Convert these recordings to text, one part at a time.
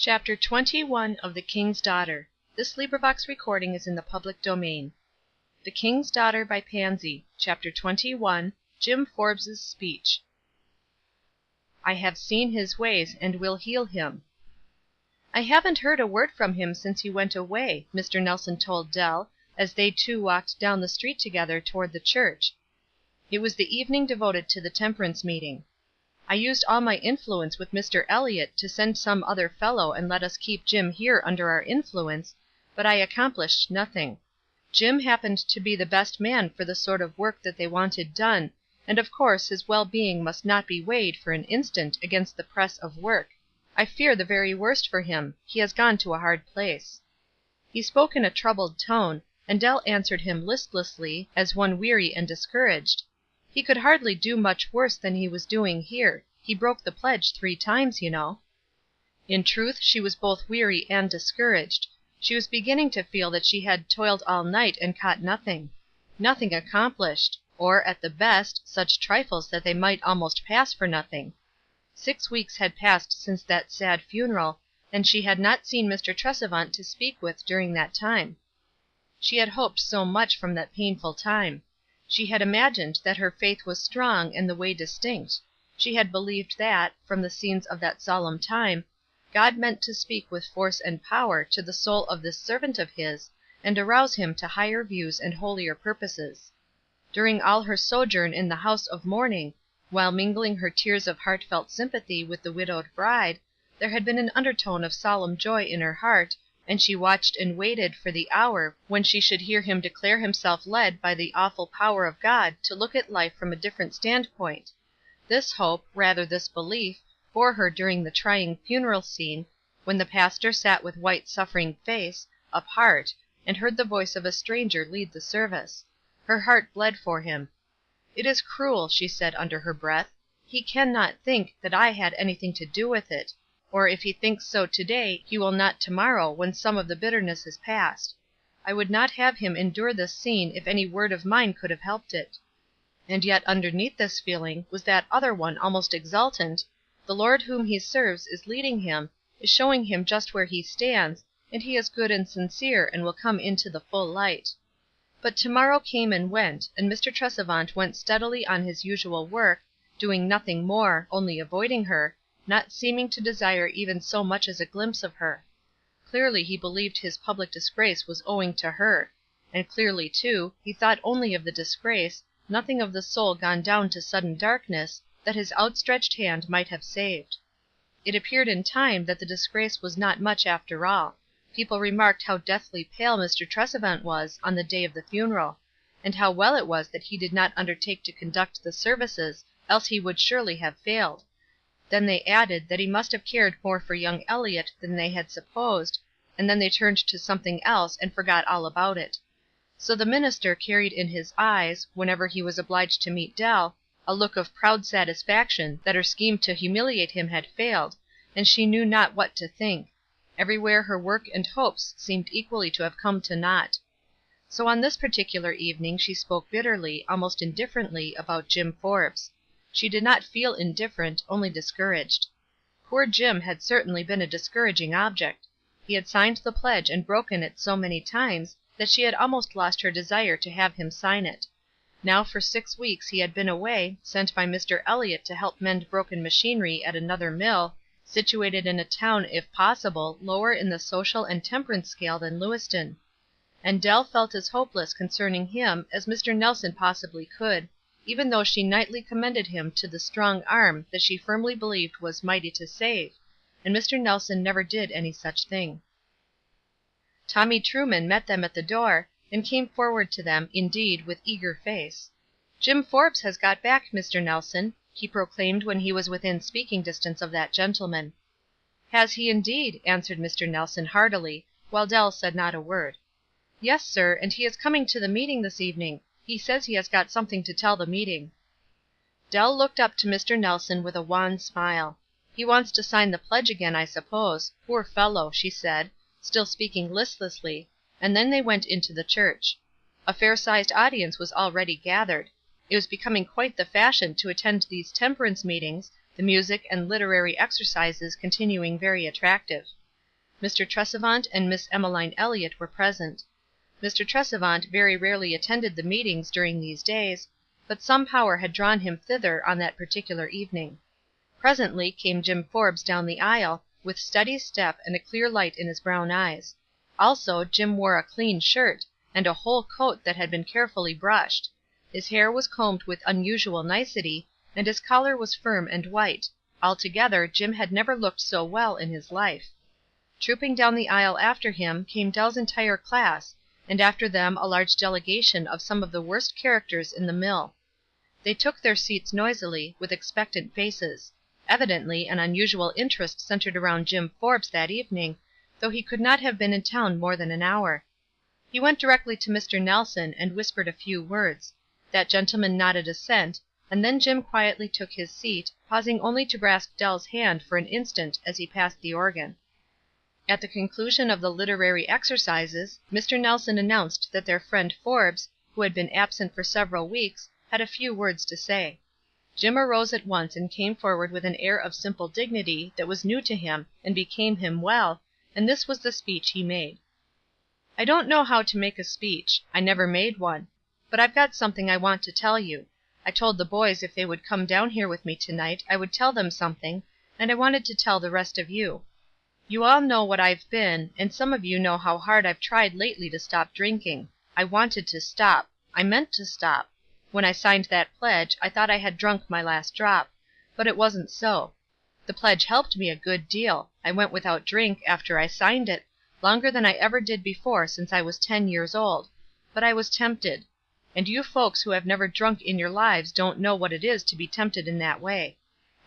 Chapter 21 of The King's Daughter. The King's Daughter by Pansy. Chapter 21. Jim Forbes' Speech. I have seen his ways, and will heal him. "I haven't heard a word from him since he went away," Mr. Nelson told Dell, as they two walked down the street together toward the church. It was the evening devoted to the temperance meeting. "I used all my influence with Mr. Elliott to send some other fellow and let us keep Jim here under our influence, but I accomplished nothing. Jim happened to be the best man for the sort of work that they wanted done, and of course his well-being must not be weighed for an instant against the press of work. I fear the very worst for him. He has gone to a hard place." He spoke in a troubled tone, and Dell answered him listlessly, as one weary and discouraged. "He could hardly do much worse than he was doing here. He broke the pledge 3 times, you know." In truth, she was both weary and discouraged. She was beginning to feel that she had toiled all night and caught nothing. Nothing accomplished; or, at the best, such trifles that they might almost pass for nothing. 6 weeks had passed since that sad funeral, and she had not seen Mr. Tresevant to speak with during that time. She had hoped so much from that painful time. She had imagined that her faith was strong and the way distinct. She had believed that, from the scenes of that solemn time, God meant to speak with force and power to the soul of this servant of his, and arouse him to higher views and holier purposes. During all her sojourn in the house of mourning, while mingling her tears of heartfelt sympathy with the widowed bride, there had been an undertone of solemn joy in her heart, and she watched and waited for the hour when she should hear him declare himself led by the awful power of God to look at life from a different standpoint. This hope, rather this belief, bore her during the trying funeral scene, when the pastor sat with white suffering face, apart, and heard the voice of a stranger lead the service. Her heart bled for him. "It is cruel," she said under her breath. "He can not think that I had anything to do with it; or if he thinks so today, he will not tomorrow when some of the bitterness is past. I would not have him endure this scene if any word of mine could have helped it." And yet underneath this feeling was that other one almost exultant: the Lord whom he serves is leading him, is showing him just where he stands, and he is good and sincere and will come into the full light. But tomorrow came and went, and Mr. Tresevant went steadily on his usual work, doing nothing more, only avoiding her, not seeming to desire even so much as a glimpse of her. Clearly he believed his public disgrace was owing to her; and clearly, too, he thought only of the disgrace, nothing of the soul gone down to sudden darkness, that his outstretched hand might have saved. It appeared in time that the disgrace was not much after all. People remarked how deathly pale Mr. Tresevant was on the day of the funeral, and how well it was that he did not undertake to conduct the services, else he would surely have failed. Then they added that he must have cared more for young Elliott than they had supposed, and then they turned to something else and forgot all about it. So the minister carried in his eyes, whenever he was obliged to meet Dell, a look of proud satisfaction that her scheme to humiliate him had failed, and she knew not what to think. Everywhere her work and hopes seemed equally to have come to naught. So on this particular evening she spoke bitterly, almost indifferently, about Jim Forbes. She did not feel indifferent, only discouraged. Poor Jim had certainly been a discouraging object. He had signed the pledge and broken it so many times that she had almost lost her desire to have him sign it. Now for 6 weeks he had been away, sent by Mr. Elliott to help mend broken machinery at another mill, situated in a town, if possible, lower in the social and temperance scale than Lewiston. And Dell felt as hopeless concerning him as Mr. Nelson possibly could, even though she nightly commended him to the strong arm that she firmly believed was mighty to save, and Mr. Nelson never did any such thing. Tommy Truman met them at the door, and came forward to them, indeed, with eager face. "Jim Forbes has got back, Mr. Nelson," he proclaimed when he was within speaking distance of that gentleman. "Has he indeed?" answered Mr. Nelson heartily, while Dell said not a word. "Yes, sir, and he is coming to the meeting this evening. He says he has got something to tell the meeting." Dell looked up to Mr. Nelson with a wan smile. "He wants to sign the pledge again, I suppose. Poor fellow," she said, still speaking listlessly, and then they went into the church. A fair-sized audience was already gathered. It was becoming quite the fashion to attend these temperance meetings, the music and literary exercises continuing very attractive. Mr. Tresevant and Miss Emmeline Elliott were present. Mr. Tresevant very rarely attended the meetings during these days, but some power had drawn him thither on that particular evening. Presently came Jim Forbes down the aisle, with steady step and a clear light in his brown eyes. Also, Jim wore a clean shirt, and a whole coat that had been carefully brushed. His hair was combed with unusual nicety, and his collar was firm and white. Altogether, Jim had never looked so well in his life. Trooping down the aisle after him came Dell's entire class, and after them a large delegation of some of the worst characters in the mill. They took their seats noisily, with expectant faces. Evidently an unusual interest centered around Jim Forbes that evening, though he could not have been in town more than an hour. He went directly to Mr. Nelson and whispered a few words. That gentleman nodded assent, and then Jim quietly took his seat, pausing only to grasp Dell's hand for an instant as he passed the organ. At the conclusion of the literary exercises, Mr. Nelson announced that their friend Forbes, who had been absent for several weeks, had a few words to say. Jim arose at once and came forward with an air of simple dignity that was new to him and became him well, and this was the speech he made. "I don't know how to make a speech. I never made one. But I've got something I want to tell you. I told the boys if they would come down here with me tonight I would tell them something, and I wanted to tell the rest of you. You all know what I've been, and some of you know how hard I've tried lately to stop drinking. I wanted to stop. I meant to stop. When I signed that pledge I thought I had drunk my last drop. But it wasn't so. The pledge helped me a good deal. I went without drink, after I signed it, longer than I ever did before since I was 10 years old. But I was tempted. And you folks who have never drunk in your lives don't know what it is to be tempted in that way.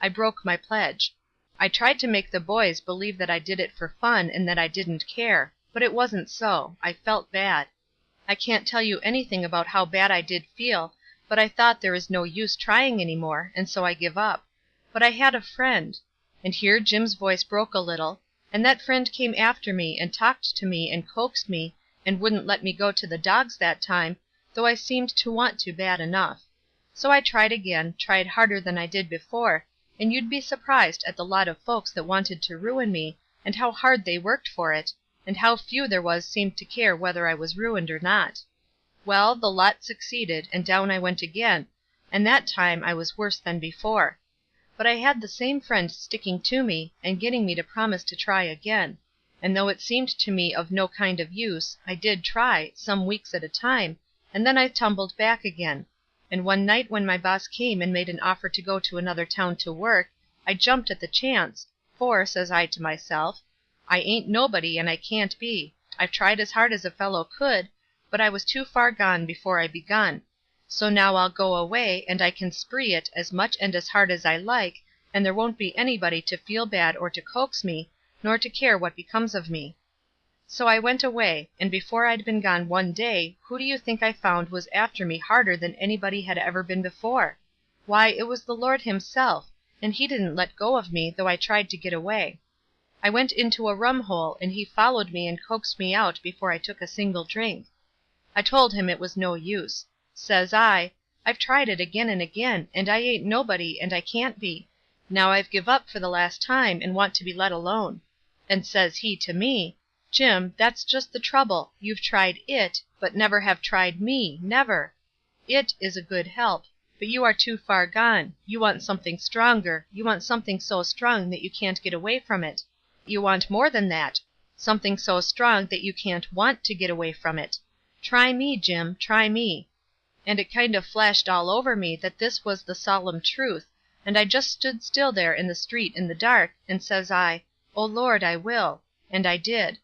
I broke my pledge. I tried to make the boys believe that I did it for fun and that I didn't care, but it wasn't so. I felt bad. I can't tell you anything about how bad I did feel, but I thought there is no use trying any more, and so I give up. But I had a friend," and here Jim's voice broke a little, "and that friend came after me and talked to me and coaxed me, and wouldn't let me go to the dogs that time, though I seemed to want to bad enough. So I tried again, tried harder than I did before, and you'd be surprised at the lot of folks that wanted to ruin me, and how hard they worked for it, and how few there was seemed to care whether I was ruined or not. Well, the lot succeeded, and down I went again, and that time I was worse than before. But I had the same friend sticking to me, and getting me to promise to try again, and though it seemed to me of no kind of use, I did try, some weeks at a time, and then I tumbled back again. And one night when my boss came and made an offer to go to another town to work, I jumped at the chance, for, says I to myself, I ain't nobody and I can't be. I've tried as hard as a fellow could, but I was too far gone before I begun. So now I'll go away, and I can spree it as much and as hard as I like, and there won't be anybody to feel bad or to coax me, nor to care what becomes of me. So I went away, and before I'd been gone one day, who do you think I found was after me harder than anybody had ever been before? Why, it was the Lord himself, and he didn't let go of me, though I tried to get away. I went into a rum hole, and he followed me and coaxed me out before I took a single drink. I told him it was no use. Says I, I've tried it again and again, and I ain't nobody, and I can't be. Now I've give up for the last time, and want to be let alone. And says he to me, Jim, that's just the trouble. You've tried it, but never have tried me, never. It is a good help, but you are too far gone. You want something stronger. You want something so strong that you can't get away from it. You want more than that, something so strong that you can't want to get away from it. Try me, Jim, try me. And it kind of flashed all over me that this was the solemn truth, and I just stood still there in the street in the dark, and says I, Oh Lord, I will. And I did.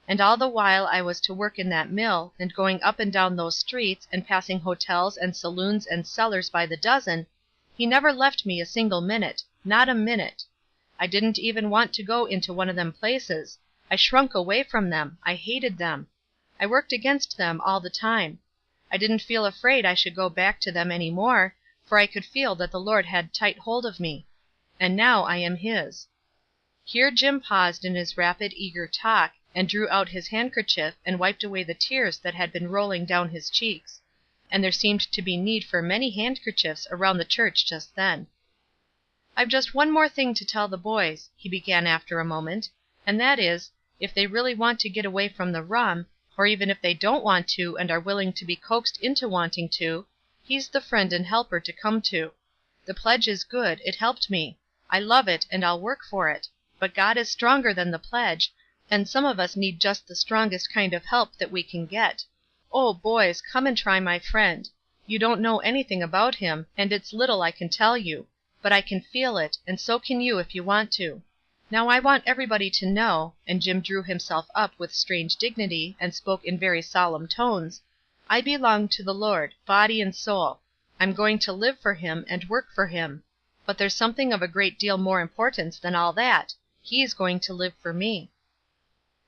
And all the while I was to work in that mill, and going up and down those streets, and passing hotels and saloons and cellars by the dozen, he never left me a single minute, not a minute. I didn't even want to go into one of them places. I shrunk away from them. I hated them. I worked against them all the time. I didn't feel afraid I should go back to them any more, for I could feel that the Lord had tight hold of me. And now I am his." Here Jim paused in his rapid, eager talk, and drew out his handkerchief and wiped away the tears that had been rolling down his cheeks. And there seemed to be need for many handkerchiefs around the church just then. "I've just one more thing to tell the boys," he began after a moment, "and that is, If they really want to get away from the rum, or even if they don't want to and are willing to be coaxed into wanting to, he's the friend and helper to come to. The pledge is good, it helped me. I love it, and I'll work for it. But God is stronger than the pledge, and some of us need just the strongest kind of help that we can get. Oh, boys, come and try my friend. You don't know anything about him, and it's little I can tell you. But I can feel it, and so can you if you want to. Now I want everybody to know," and Jim drew himself up with strange dignity, and spoke in very solemn tones, "I belong to the Lord, body and soul. I'm going to live for him, and work for him. But there's something of a great deal more importance than all that. He's going to live for me."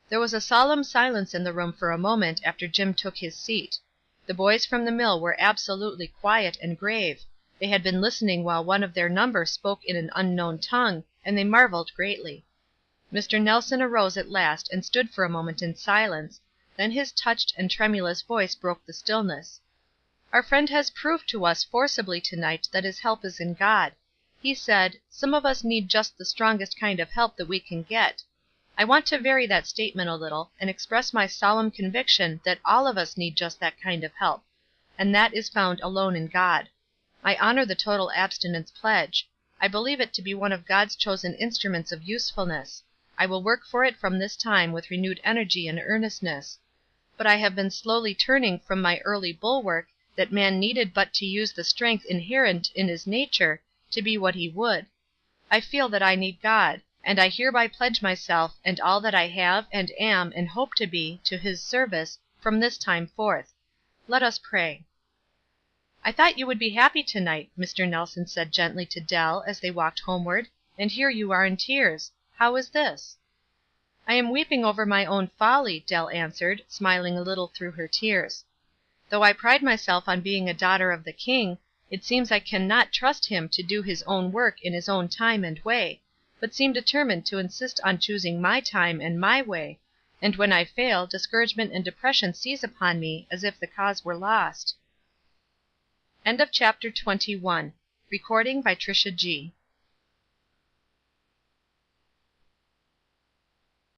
There was a solemn silence in the room for a moment after Jim took his seat. The boys from the mill were absolutely quiet and grave. They had been listening while one of their number spoke in an unknown tongue, and they marveled greatly. Mr. Nelson arose at last and stood for a moment in silence, then his touched and tremulous voice broke the stillness. "Our friend has proved to us forcibly tonight that his help is in God. He said, 'Some of us need just the strongest kind of help that we can get.' I want to vary that statement a little, and express my solemn conviction that all of us need just that kind of help, and that is found alone in God. I honor the total abstinence pledge. I believe it to be one of God's chosen instruments of usefulness. I will work for it from this time with renewed energy and earnestness. But I have been slowly turning from my early bulwark, that man needed but to use the strength inherent in his nature to be what he would. I feel that I need God, and I hereby pledge myself and all that I have and am and hope to be to his service from this time forth. Let us pray." "I thought you would be happy tonight," Mr. Nelson said gently to Dell as they walked homeward, "and here you are in tears. How is this?" "I am weeping over my own folly," Dell answered, smiling a little through her tears. "Though I pride myself on being a daughter of the King, it seems I can not trust him to do his own work in his own time and way, but seem determined to insist on choosing my time and my way, and when I fail, discouragement and depression seize upon me as if the cause were lost." Chapter 22. Recording by TriciaG.